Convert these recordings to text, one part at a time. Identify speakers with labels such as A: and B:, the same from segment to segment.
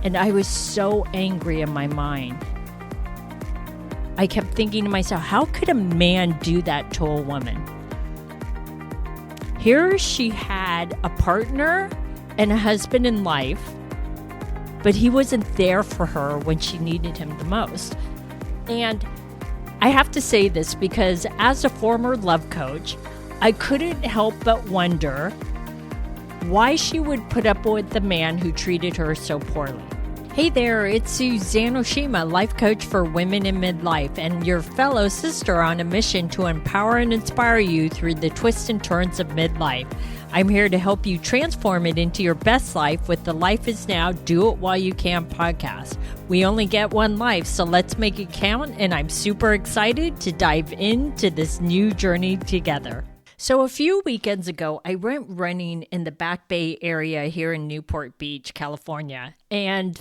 A: And I was so angry in my mind. I kept thinking to myself, how could a man do that to a woman? Here she had a partner and a husband in life, but he wasn't there for her when she needed him the most. And I have to say this because as a former love coach, I couldn't help but wonder why she would put up with the man who treated her so poorly. Hey there, it's Suzanne Oshima, life coach for women in midlife, and your fellow sister on a mission to empower and inspire you through the twists and turns of midlife. I'm here to help you transform it into your best life with the Life Is Now, Do It While You Can podcast. We only get one life, so let's make it count, and I'm super excited to dive into this new journey together. So a few weekends ago, I went running in the Back Bay area here in Newport Beach, California, and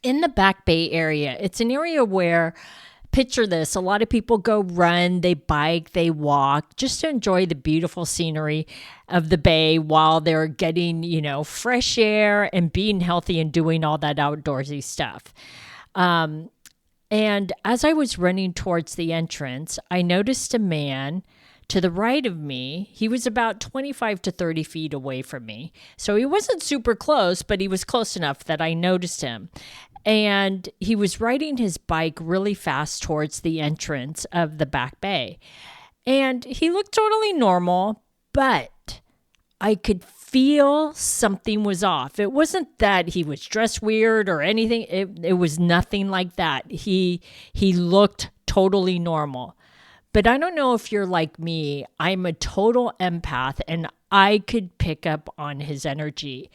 A: in the Back Bay area, it's an area where, picture this, a lot of people go run, they bike, they walk, just to enjoy the beautiful scenery of the bay while they're getting, fresh air and being healthy and doing all that outdoorsy stuff. And as I was running towards the entrance, I noticed a man to the right of me. He was about 25 to 30 feet away from me. So he wasn't super close, but he was close enough that I noticed him. And he was riding his bike really fast towards the entrance of the Back Bay. And he looked totally normal, but I could feel something was off. It wasn't that he was dressed weird or anything. It was nothing like that. He looked totally normal. But I don't know if you're like me. I'm a total empath, and I could pick up on his energy.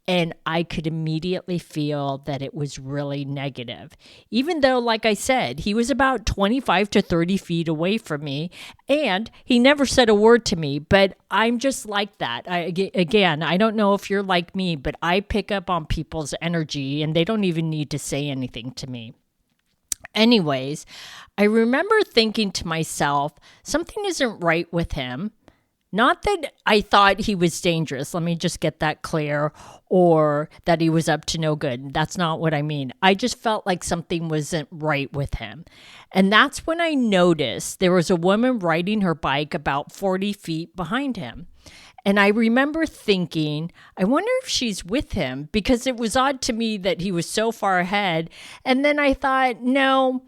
A: And I could immediately feel that it was really negative. Even though, like I said, he was about 25 to 30 feet away from me, and he never said a word to me, but I'm just like that. I don't know if you're like me, but I pick up on people's energy, and they don't even need to say anything to me. Anyways, I remember thinking to myself, something isn't right with him. Not that I thought he was dangerous, let me just get that clear, or that he was up to no good. That's not what I mean. I just felt like something wasn't right with him. And that's when I noticed there was a woman riding her bike about 40 feet behind him. And I remember thinking, I wonder if she's with him, because it was odd to me that he was so far ahead. And then I thought, no,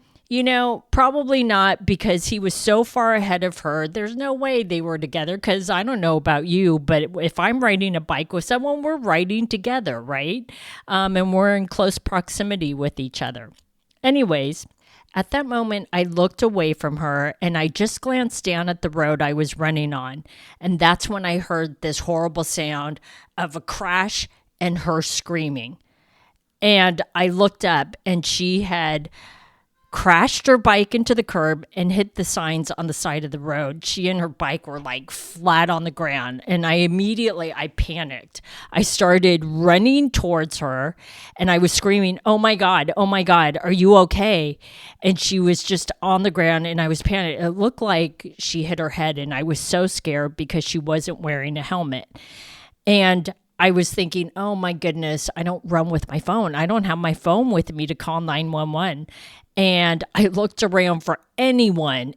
A: probably not, because he was so far ahead of her. There's no way they were together, because I don't know about you, but if I'm riding a bike with someone, we're riding together, right? And we're in close proximity with each other. Anyways, at that moment, I looked away from her and I just glanced down at the road I was running on. And that's when I heard this horrible sound of a crash and her screaming. And I looked up and she had crashed her bike into the curb and hit the signs on the side of the road. She and her bike were like flat on the ground. And I panicked. I started running towards her and I was screaming, oh my God, are you okay? And she was just on the ground and I was panicked. It looked like she hit her head and I was so scared because she wasn't wearing a helmet. And I was thinking, oh my goodness, I don't run with my phone. I don't have my phone with me to call 911. And I looked around for anyone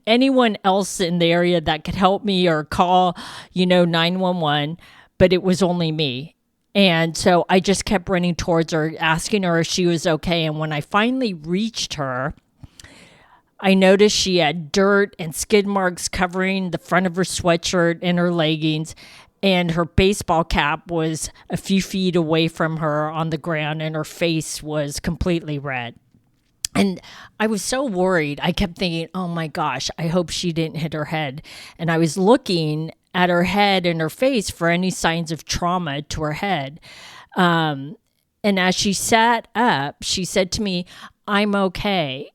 A: else in the area that could help me or call, 911, but it was only me. And so I just kept running towards her, asking her if she was okay. And when I finally reached her, I noticed she had dirt and skid marks covering the front of her sweatshirt and her leggings. And her baseball cap was a few feet away from her on the ground, and her face was completely red. And I was so worried. I kept thinking, oh my gosh, I hope she didn't hit her head. And I was looking at her head and her face for any signs of trauma to her head. And as she sat up, she said to me, I'm okay.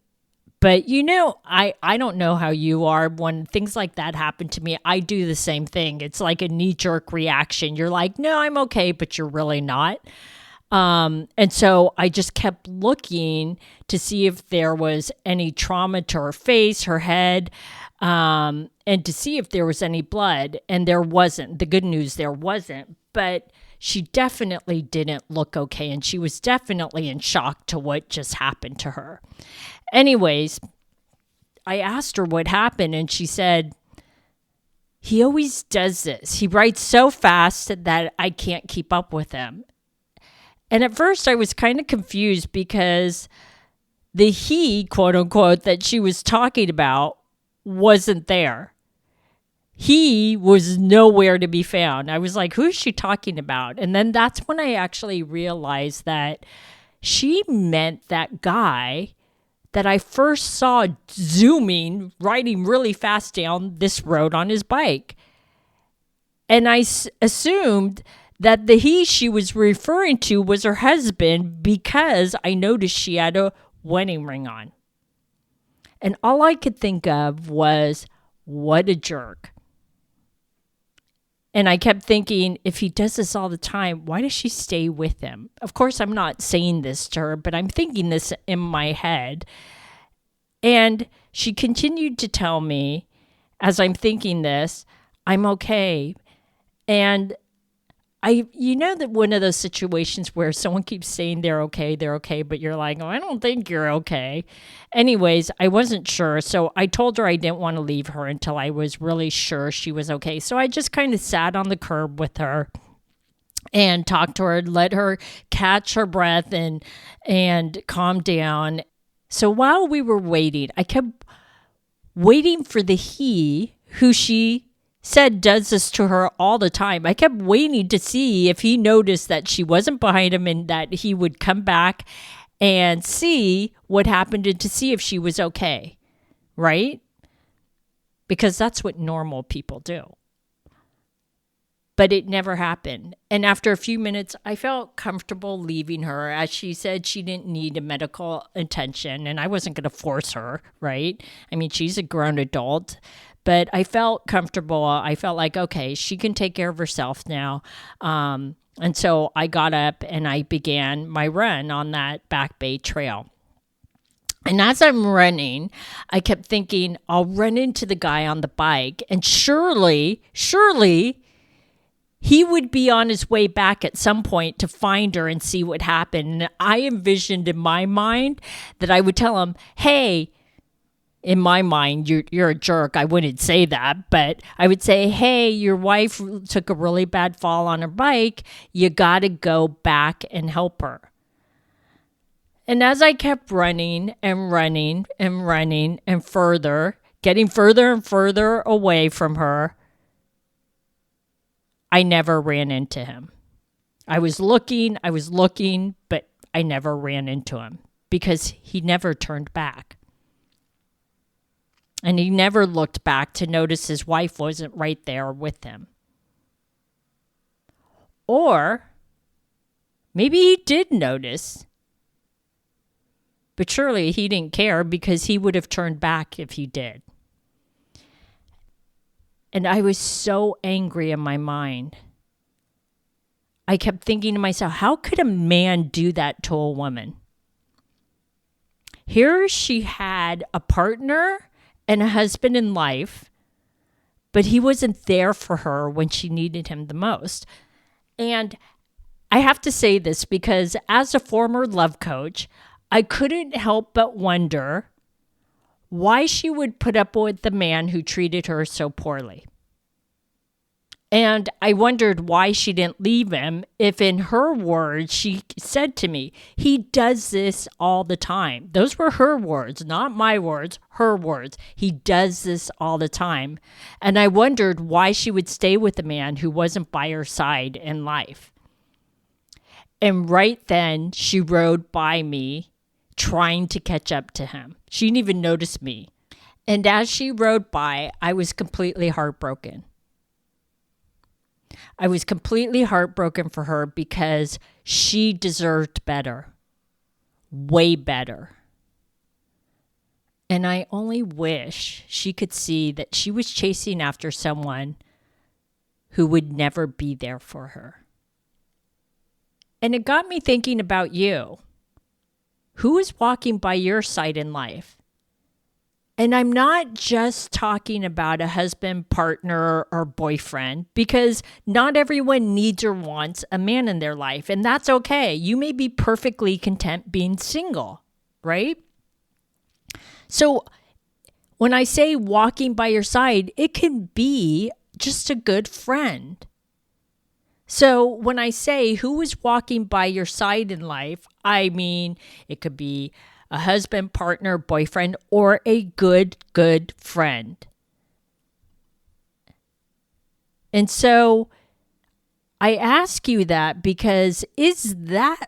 A: But I don't know how you are. When things like that happen to me, I do the same thing. It's like a knee-jerk reaction. You're like, no, I'm okay, but you're really not. And so I just kept looking to see if there was any trauma to her face, her head, and to see if there was any blood. And there wasn't. The good news, there wasn't. But she definitely didn't look okay, and she was definitely in shock to what just happened to her. Anyways, I asked her what happened, and she said, he always does this. He writes so fast that I can't keep up with him. And at first I was kind of confused because the he, quote unquote, that she was talking about wasn't there. He was nowhere to be found. I was like, who is she talking about? And then that's when I actually realized that she meant that guy that I first saw zooming, riding really fast down this road on his bike. And I assumed that the he she was referring to was her husband because I noticed she had a wedding ring on. And all I could think of was, what a jerk. And I kept thinking, if he does this all the time, why does she stay with him? Of course, I'm not saying this to her, but I'm thinking this in my head. And she continued to tell me, as I'm thinking this, I'm okay. And that one of those situations where someone keeps saying they're okay, but you're like, oh, I don't think you're okay. Anyways, I wasn't sure. So I told her I didn't want to leave her until I was really sure she was okay. So I just kind of sat on the curb with her and talked to her, let her catch her breath and calm down. So while we were waiting, I kept waiting for the he who she said does this to her all the time. I kept waiting to see if he noticed that she wasn't behind him and that he would come back and see what happened and to see if she was okay, right? Because that's what normal people do. But it never happened. And after a few minutes, I felt comfortable leaving her. As she said, she didn't need a medical attention, and I wasn't going to force her, right? I mean, she's a grown adult. But I felt comfortable. I felt like, okay, she can take care of herself now. And so I got up and I began my run on that Back Bay Trail. And as I'm running, I kept thinking, I'll run into the guy on the bike. And surely, he would be on his way back at some point to find her and see what happened. And I envisioned in my mind that I would tell him, hey, in my mind, you're a jerk. I wouldn't say that, but I would say, hey, your wife took a really bad fall on her bike. You got to go back and help her. And as I kept running and running and running and getting further and further away from her, I never ran into him. I was looking, but I never ran into him because he never turned back. And he never looked back to notice his wife wasn't right there with him. Or maybe he did notice, but surely he didn't care because he would have turned back if he did. And I was so angry in my mind. I kept thinking to myself, how could a man do that to a woman? Here she had a partner and a husband in life, but he wasn't there for her when she needed him the most. And I have to say this because as a former love coach, I couldn't help but wonder why she would put up with the man who treated her so poorly. And I wondered why she didn't leave him if in her words, she said to me, he does this all the time. Those were her words, not my words, her words. He does this all the time. And I wondered why she would stay with a man who wasn't by her side in life. And right then, she rode by me, trying to catch up to him. She didn't even notice me. And as she rode by, I was completely heartbroken. I was completely heartbroken for her because she deserved better, way better. And I only wish she could see that she was chasing after someone who would never be there for her. And it got me thinking about you. Who is walking by your side in life? And I'm not just talking about a husband, partner, or boyfriend, because not everyone needs or wants a man in their life. And that's okay. You may be perfectly content being single, right? So when I say walking by your side, it can be just a good friend. So when I say who is walking by your side in life, I mean it could be a husband, partner, boyfriend, or a good friend. And so I ask you that because is that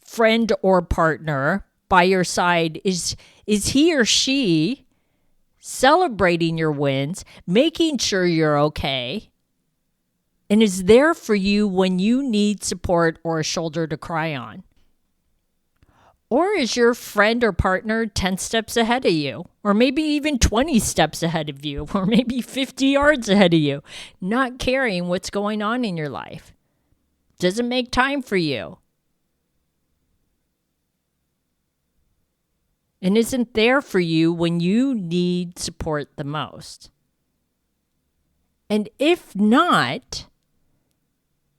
A: friend or partner by your side, is he or she celebrating your wins, making sure you're okay, and is there for you when you need support or a shoulder to cry on? Or is your friend or partner 10 steps ahead of you? Or maybe even 20 steps ahead of you? Or maybe 50 yards ahead of you? Not caring what's going on in your life. Doesn't make time for you. And isn't there for you when you need support the most. And if not,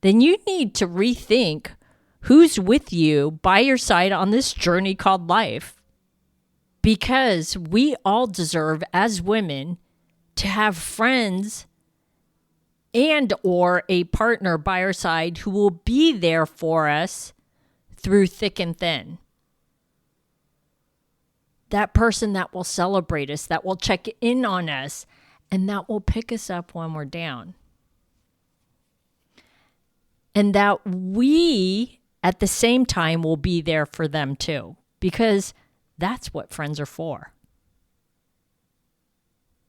A: then you need to rethink who's with you by your side on this journey called life. Because we all deserve, as women, to have friends and or a partner by our side who will be there for us through thick and thin. That person that will celebrate us, that will check in on us, and that will pick us up when we're down. And that we, at the same time, will be there for them too, because that's what friends are for.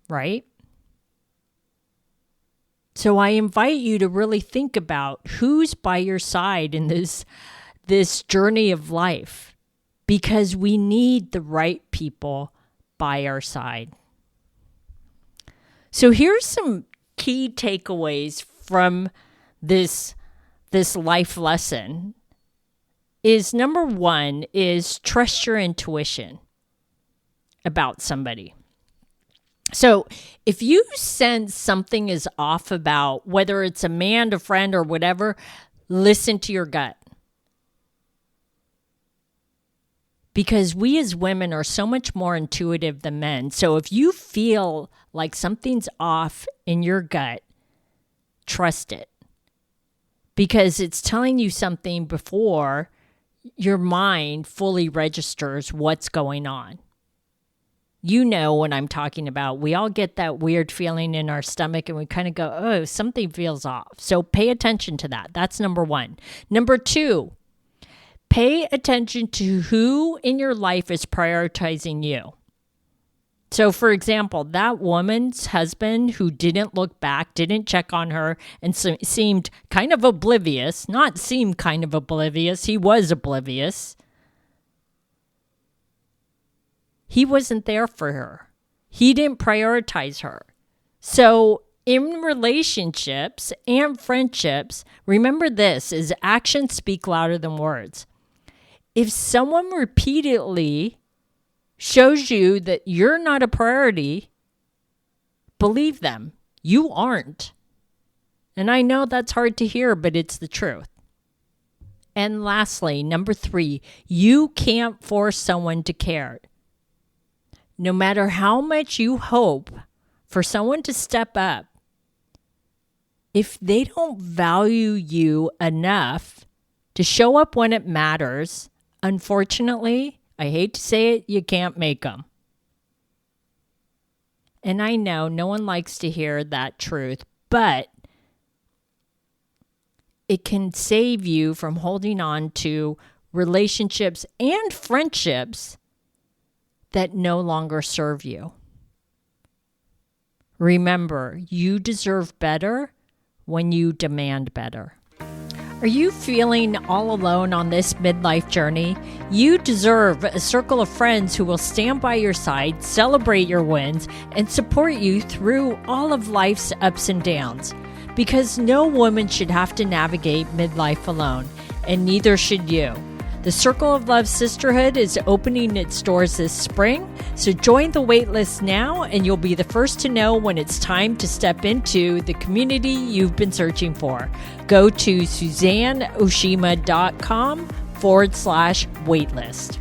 A: Right? So I invite you to really think about who's by your side in this journey of life, because we need the right people by our side. So here's some key takeaways from this life lesson. Is number one is trust your intuition about somebody. So if you sense something is off about whether it's a man, a friend, or whatever, listen to your gut. Because we as women are so much more intuitive than men. So if you feel like something's off in your gut, trust it. Because it's telling you something before your mind fully registers what's going on. You know what I'm talking about. We all get that weird feeling in our stomach and we kind of go, oh, something feels off. So pay attention to that. That's number one. Number two, pay attention to who in your life is prioritizing you. So, for example, that woman's husband who didn't look back, didn't check on her, and seemed kind of oblivious, not seemed kind of oblivious, he was oblivious. He wasn't there for her. He didn't prioritize her. So, in relationships and friendships, remember this, is actions speak louder than words. If someone repeatedly shows you that you're not a priority, believe them. You aren't. And I know that's hard to hear, but it's the truth. And lastly, number three, you can't force someone to care. No matter how much you hope for someone to step up, if they don't value you enough to show up when it matters, unfortunately, I hate to say it, you can't make them. And I know no one likes to hear that truth, but it can save you from holding on to relationships and friendships that no longer serve you. Remember, you deserve better when you demand better. Are you feeling all alone on this midlife journey? You deserve a circle of friends who will stand by your side, celebrate your wins, and support you through all of life's ups and downs. Because no woman should have to navigate midlife alone, and neither should you. The Circle of Love Sisterhood is opening its doors this spring, so join the waitlist now and you'll be the first to know when it's time to step into the community you've been searching for. Go to SuzanneOshima.com/waitlist.